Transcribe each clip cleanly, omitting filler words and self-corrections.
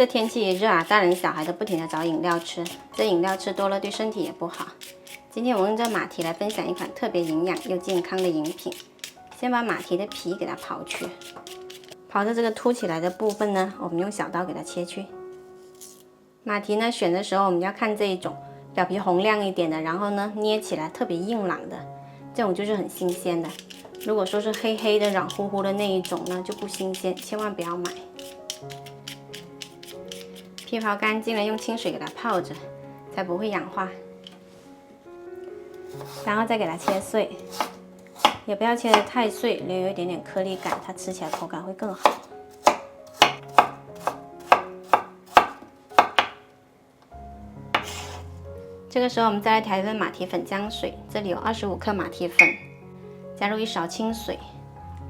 这天气一热啊，大人小孩都不停地找饮料吃，这饮料吃多了对身体也不好。今天我用这马蹄来分享一款特别营养又健康的饮品。先把马蹄的皮给它刨去，刨的这个凸起来的部分呢，我们用小刀给它切去。马蹄呢，选的时候我们要看这一种表皮红亮一点的，然后呢捏起来特别硬朗的，这种就是很新鲜的。如果说是黑黑的、软乎乎的那一种呢，就不新鲜，千万不要买。皮刨干净了，用清水给它泡着，才不会氧化。然后再给它切碎，也不要切得太碎，留有一点点颗粒感，它吃起来口感会更好。这个时候我们再来调一份马蹄粉浆水，这里有25克马蹄粉，加入1勺清水，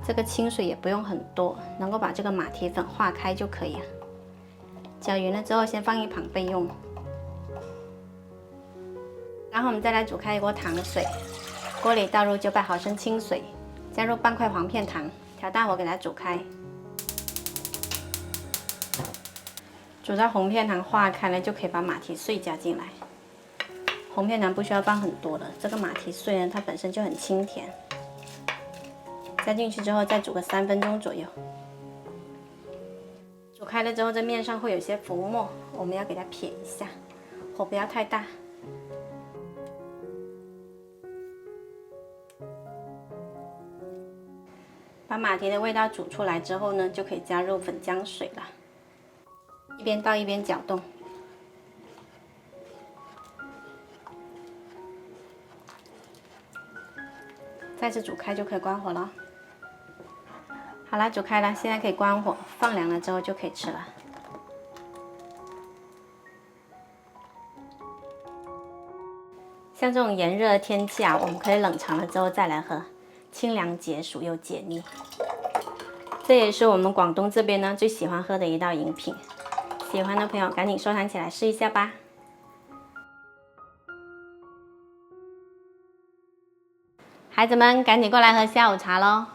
这个清水也不用很多，能够把这个马蹄粉化开就可以了。搅匀了之后，先放一旁备用。然后我们再来煮开一锅糖水，锅里倒入900毫升清水，加入半块黄片糖，调大火给它煮开。煮到红片糖化开了，就可以把马蹄碎加进来。红片糖不需要放很多的，这个马蹄碎呢，它本身就很清甜。加进去之后，再煮个3分钟左右。煮开了之后，这面上会有些浮沫，我们要给它撇一下，火不要太大。把马蹄的味道煮出来之后呢，就可以加入粉浆水了，一边倒一边搅动。再次煮开就可以关火了。好了，煮开了，现在可以关火，放凉了之后就可以吃了。像这种炎热的天气啊，我们可以冷藏了之后再来喝，清凉解暑又解腻。这也是我们广东这边呢最喜欢喝的一道饮品，喜欢的朋友赶紧收藏起来试一下吧。孩子们赶紧过来喝下午茶喽！